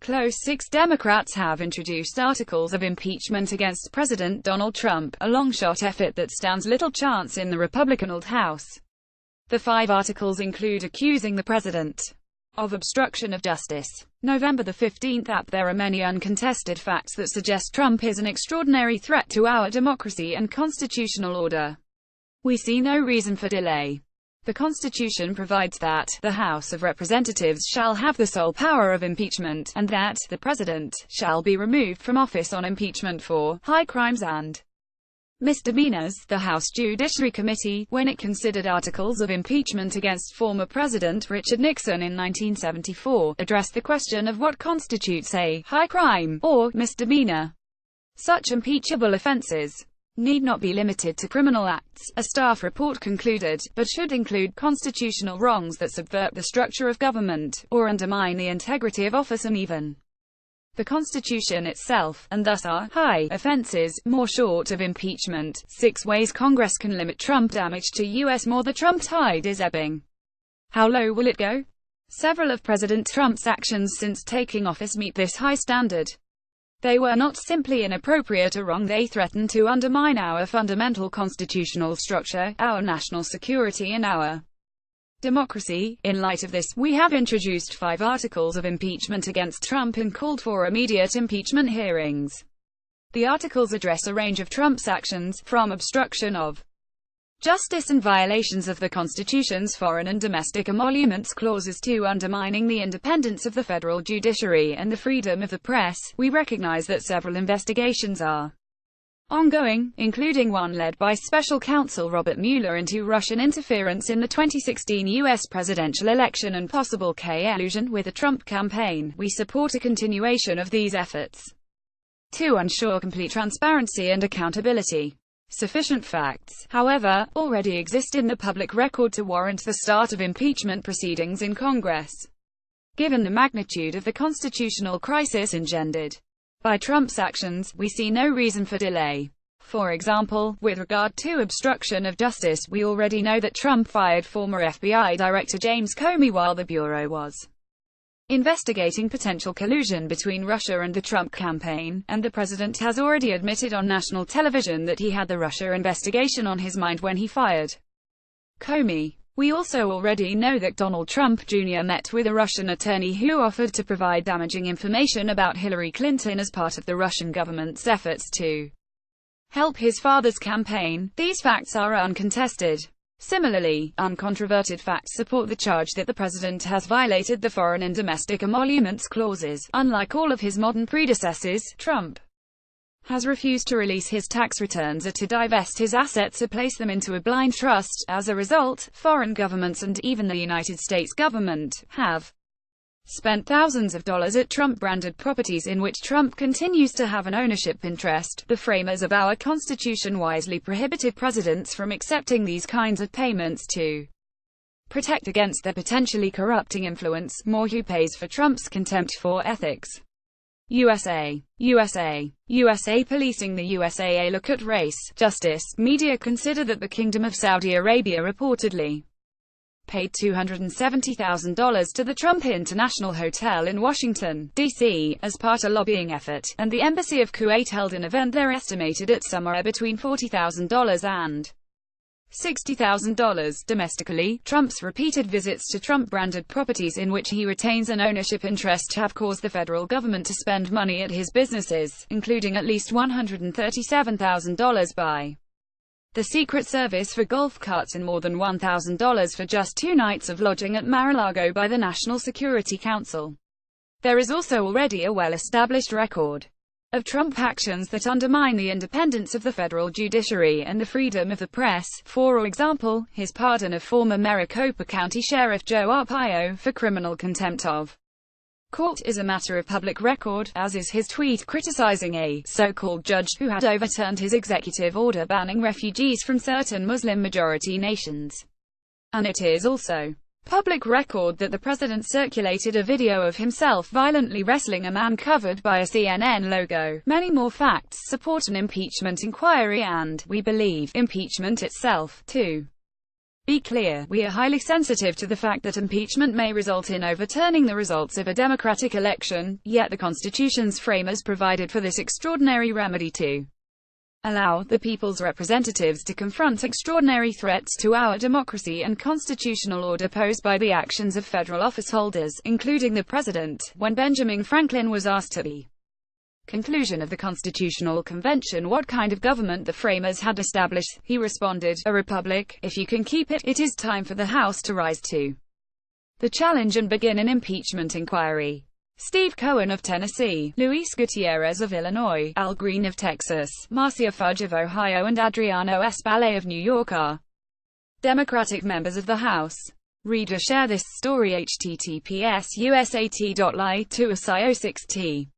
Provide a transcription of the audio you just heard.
Close 6 Democrats have introduced articles of impeachment against President Donald Trump, a longshot effort that stands little chance in the Republicanled House. The 5 articles include accusing the president of obstruction of justice. November 15. There are many uncontested facts that suggest Trump is an extraordinary threat to our democracy and constitutional order. We see no reason for delay. The Constitution provides that the House of Representatives shall have the sole power of impeachment, and that the President shall be removed from office on impeachment for high crimes and misdemeanors. The House Judiciary Committee, when it considered articles of impeachment against former President Richard Nixon in 1974, addressed the question of what constitutes a high crime or misdemeanor. Such impeachable offenses need not be limited to criminal acts, a staff report concluded, but should include constitutional wrongs that subvert the structure of government, or undermine the integrity of office and even the Constitution itself, and thus are high offenses, more short of impeachment. 6 ways Congress can limit Trump damage to U.S. more. The Trump tide is ebbing. How low will it go? Several of President Trump's actions since taking office meet this high standard. They were not simply inappropriate or wrong, they threaten to undermine our fundamental constitutional structure, our national security and our democracy. In light of this, we have introduced 5 articles of impeachment against Trump and called for immediate impeachment hearings. The articles address a range of Trump's actions, from obstruction of justice and violations of the Constitution's foreign and domestic emoluments clauses to undermining the independence of the federal judiciary and the freedom of the press. We recognize that several investigations are ongoing, including one led by Special Counsel Robert Mueller into Russian interference in the 2016 U.S. presidential election and possible collusion with the Trump campaign. We support a continuation of these efforts to ensure complete transparency and accountability. Sufficient facts, however, already exist in the public record to warrant the start of impeachment proceedings in Congress. Given the magnitude of the constitutional crisis engendered by Trump's actions, we see no reason for delay. For example, with regard to obstruction of justice, we already know that Trump fired former FBI Director James Comey while the Bureau was investigating potential collusion between Russia and the Trump campaign, and the president has already admitted on national television that he had the Russia investigation on his mind when he fired Comey. We also already know that Donald Trump Jr. met with a Russian attorney who offered to provide damaging information about Hillary Clinton as part of the Russian government's efforts to help his father's campaign. These facts are uncontested. Similarly, uncontroverted facts support the charge that the president has violated the foreign and domestic emoluments clauses. Unlike all of his modern predecessors, Trump has refused to release his tax returns or to divest his assets or place them into a blind trust. As a result, foreign governments and even the United States government have spent thousands of dollars at Trump-branded properties in which Trump continues to have an ownership interest. The framers of our Constitution wisely prohibited presidents from accepting these kinds of payments to protect against their potentially corrupting influence. More. Who pays for Trump's contempt for ethics? USA. Policing the USAA. Look at race, justice. Media consider that the Kingdom of Saudi Arabia reportedly paid $270,000 to the Trump International Hotel in Washington, D.C., as part of a lobbying effort, and the Embassy of Kuwait held an event there estimated at somewhere between $40,000 and $60,000. Domestically, Trump's repeated visits to Trump-branded properties in which he retains an ownership interest have caused the federal government to spend money at his businesses, including at least $137,000 by the Secret Service for golf carts and more than $1,000 for just 2 nights of lodging at Mar-a-Lago by the National Security Council. There is also already a well-established record of Trump actions that undermine the independence of the federal judiciary and the freedom of the press. For example, his pardon of former Maricopa County Sheriff Joe Arpaio for criminal contempt of court is a matter of public record, as is his tweet criticizing a so-called judge who had overturned his executive order banning refugees from certain Muslim-majority nations. And it is also public record that the president circulated a video of himself violently wrestling a man covered by a CNN logo. Many more facts support an impeachment inquiry and, we believe, impeachment itself, too. Be clear, we are highly sensitive to the fact that impeachment may result in overturning the results of a democratic election, yet the Constitution's framers provided for this extraordinary remedy to allow the people's representatives to confront extraordinary threats to our democracy and constitutional order posed by the actions of federal officeholders, including the President. When Benjamin Franklin was asked at the conclusion of the Constitutional Convention what kind of government the framers had established, he responded, "A republic, if you can keep it. It is time for the House to rise to the challenge and begin an impeachment inquiry." Steve Cohen of Tennessee, Luis Gutierrez of Illinois, Al Green of Texas, Marcia Fudge of Ohio and Adriano Espaillat of New York are Democratic members of the House. Read or share this story https://usat.ly2asio6t